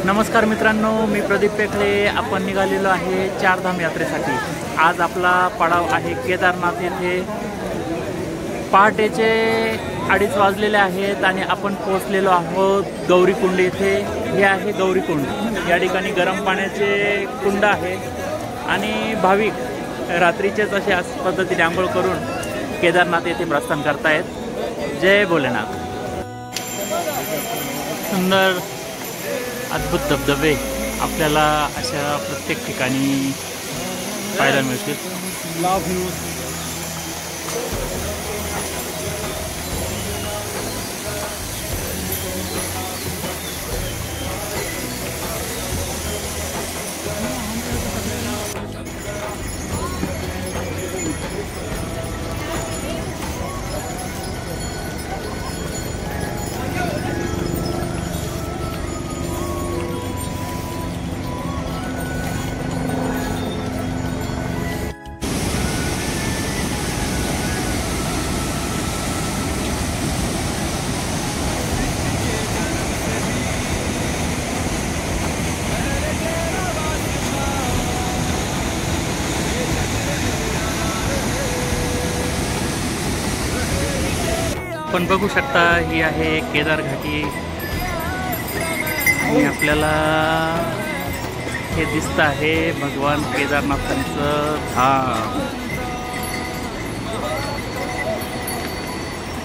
नमस्कार मित्रांनो, मी प्रदीप पेखळे. आपण निघालेलो आहे चारधाम यात्रेसाठी. आज आपला पडाव आहे केदारनाथ येथे. पहाटेचे 2:30 वाजलेले आहेत आणि आपण पोहोचलेलो आहोत गौरीकुंड येथे. हे आहे गौरीकुंड. या ठिकाणी गरम पाण्याचे कुंड आहे आणि भाविक रात्रीचेच असे पद्धतीने आंघोळ करून केदारनाथ येथे प्रस्थान करतायत. जय भोलेनाथ. सुंदर अद्भुत धबधबे आपल्याला अशा प्रत्येक ठिकाणी पाहायला मिळतील. आपण बघू शकता ही आहे केदार घाटी आणि आपल्याला हे दिसतं आहे भगवान केदारनाथांचं धाम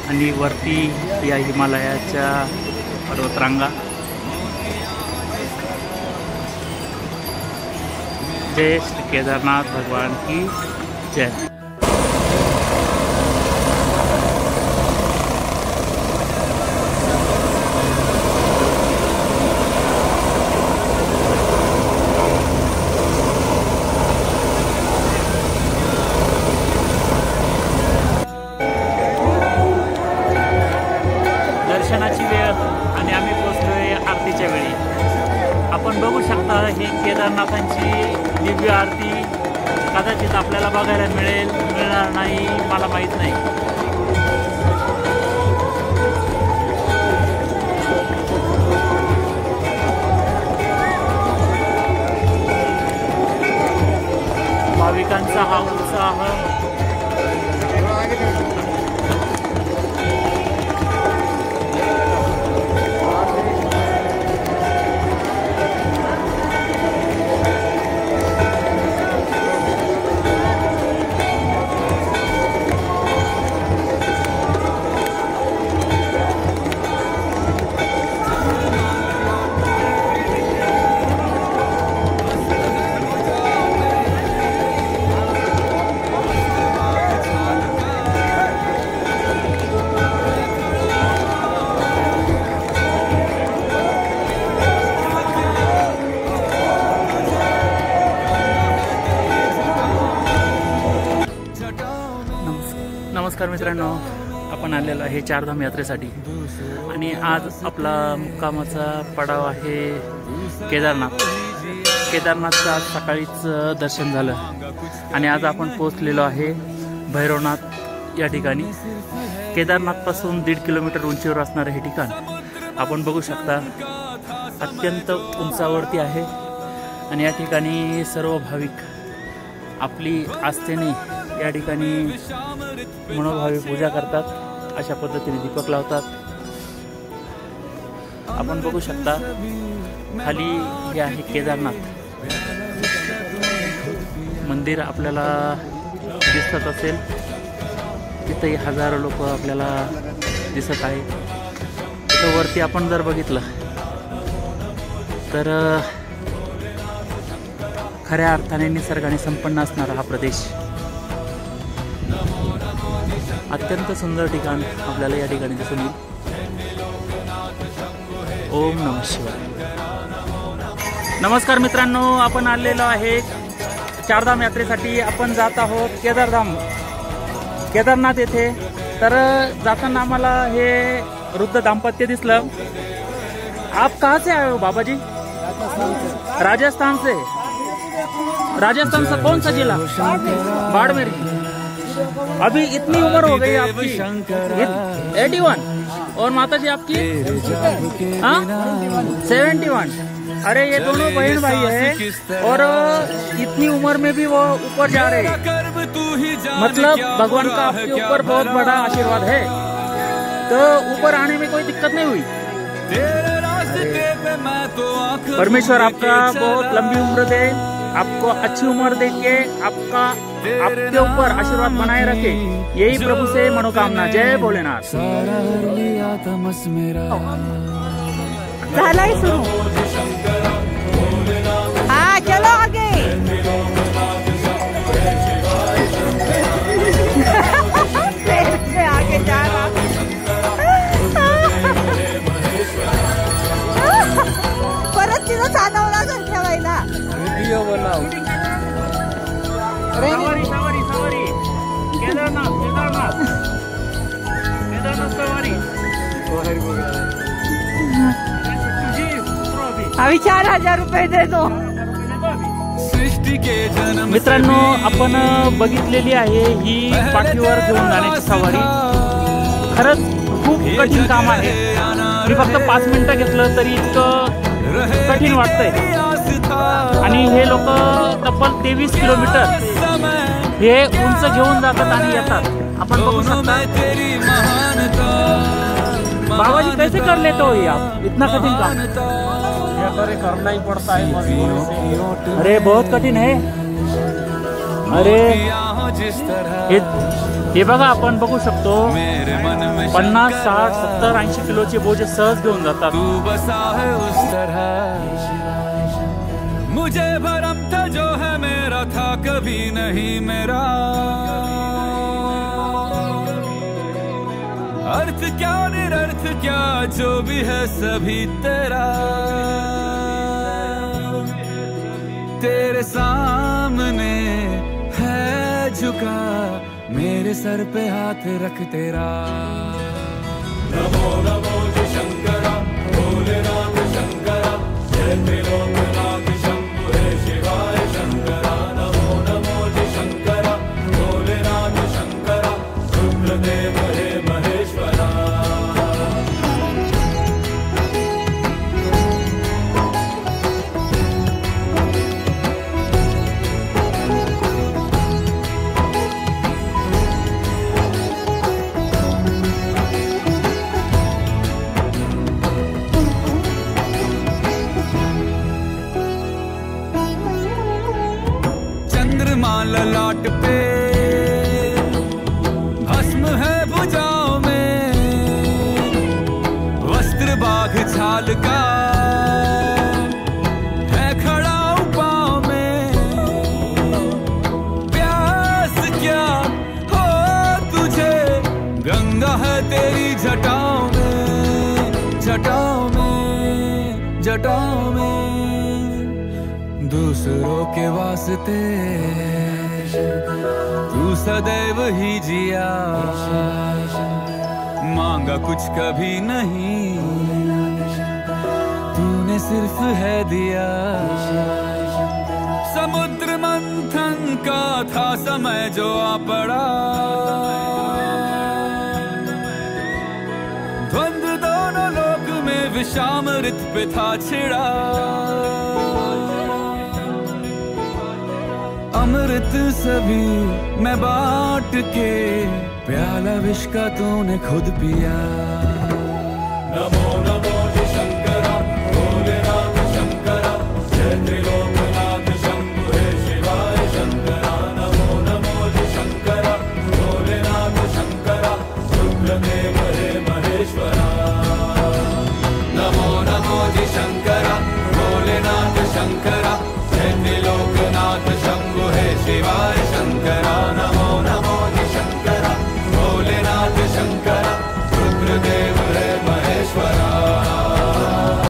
आणि वरती या हिमालयाच्या पर्वतरांगा. जय श्री केदारनाथ भगवान की जय. दर्शनाची वेळ आणि आम्ही पोहोचलोय आरतीच्या वेळी. आपण बघू शकता ही केदारनाथांची दिव्य आरती. कदाचित आपल्याला बघायला मिळणार नाही, मला माहीत नाही. भाविकांचा हा उत्साह नमस्कार मित्रांनो, आपण आलेलो आहे चारधाम यात्रेसाठी आणि आज आपला मुक्कामाचा पडाव आहे केदारनाथ. केदारनाथचं आज सकाळीच दर्शन झालं आणि आज आपण पोहोचलेलो आहे भैरवनाथ या ठिकाणी. केदारनाथपासून 1.5 किलोमीटर उंचीवर असणारं हे ठिकाण आपण बघू शकता. अत्यंत उंचावरती आहे आणि या ठिकाणी सर्व भाविक आपली आस्थेने या ठिकाणी मनोभावे पूजा करतात. अशा पद्धतीने दीपक लावतात. आपण बघू शकता खाली हे आहे केदारनाथ मंदिर आपल्याला दिसत असेल. तिथेही हजारो लोक आपल्याला दिसत आहे. तिथं वरती आपण जर बघितलं तर खऱ्या अर्थाने निसर्गाने संपन्न असणारा हा प्रदेश. अत्यंत सुंदर ठिकाण आपल्याला या ठिकाणी दिसून येईल. ओम नमः शिवाय. नमस्कार मित्रांनो, आपण आलेलो आहे चारधाम यात्रेसाठी. आपण जात आहोत केदारनाथ येथे. तर जाताना आम्हाला हे वृद्ध दाम्पत्य दिसलं. आप कहाँ से आए हो बाबा जी? राजस्थान से. राजस्थान से कौन सा जिला? बाड़मेर. अभी इतनी उम्र हो गई आपकी? 81. और माता जी आपकी 71। अरे ये दोनों बहन भाई है और इतनी उम्र में भी वो ऊपर जा रहे हैं। मतलब भगवान का आपके ऊपर बहुत बड़ा आशीर्वाद है, तो ऊपर आने में कोई दिक्कत नहीं हुई। परमेश्वर आपका बहुत लंबी उम्र दे, आपको अच्छी उम्र दे के आपके ऊपर आशीर्वाद बनाए रखे, यही प्रभु से मनोकामना। जय भोलेनाथ। झाला शुरू। हाँ चलो आगे। आगे जा रहा। परत तिथं साधवला घर ठेवायला। व्हिडिओ बनाव। सवारी केदारनाथ सवारी। अभी 4000 रुपये दे दो। मित्रांनो, आपण बघितलेली आहे ही पाठीवर घेऊन जाण्याची सवारी। खरंच खूप कठीण काम आहे। मी फक्त 5 मिनिटं घेतलं तरी इतकं कठीण वाटतंय। आणि हे लोक तब्बल 23 किलोमीटर हे उंच घेऊन जातात आणि येतात। आपण बघू शकता। बाबा जी कैसे कर लेते हो ये आप इतना कठिन काम? करना ही पड़ता है। अरे बहुत कठीण है। अरे हे बघा, आपण बघू शकतो 50, 60, 70, 80 किलोचे बोझे सहज घेऊन जातात। तू बसा है उस तरह, मुझे भरम था जो है मेरा था कभी नहीं मेरा। अर्थ क्या निरर्थ क्या जो भी है सभी तेरा। तेरे सामने है झुका मेरे सर पे हाथ रख तेरा। नमो नमो जी शंकरा भोलेनाथ शंकरा, जय त्रिलोकनाथ शंभु हे शिवाय शंकरा। नमो नमो जी शंकरा भोलेनाथ शंकरा, रुद्रदेव हे महेश्वरा। ललाट पे भस्म है भुजाओं में, वस्त्र बाघ छाल का है खड़ा पाँव में। प्यास क्या हो तुझे गंगा है तेरी जटाओं में, जटाओं में, जटाओं में। दूसरों के वास्ते तू सदैव ही जिया, मांगा कुछ कभी नहीं, तूने सिर्फ है दिया। समुद्र मंथन का था समय जो आ पड़ा, द्वंद्व दोनों लोक में विषामृत पे था छिड़ा। अमृत सभी मैं बांट के, प्याला विष का तूने खुद पिया। नमो नमो जी शंकरा भोलेनाथ शंकरा, जय त्रिलोकनाथ शंभु हे शिवाय शंकरा। नमो नमो जी शंकरा भोलेनाथ शंकरा, रुद्रदेव हे महेश्वरा। नमो नमो जी शंकरा भोलेनाथ शंकरा, जय त्रिलोकनाथ शंभु हे शिवाय शंकरा।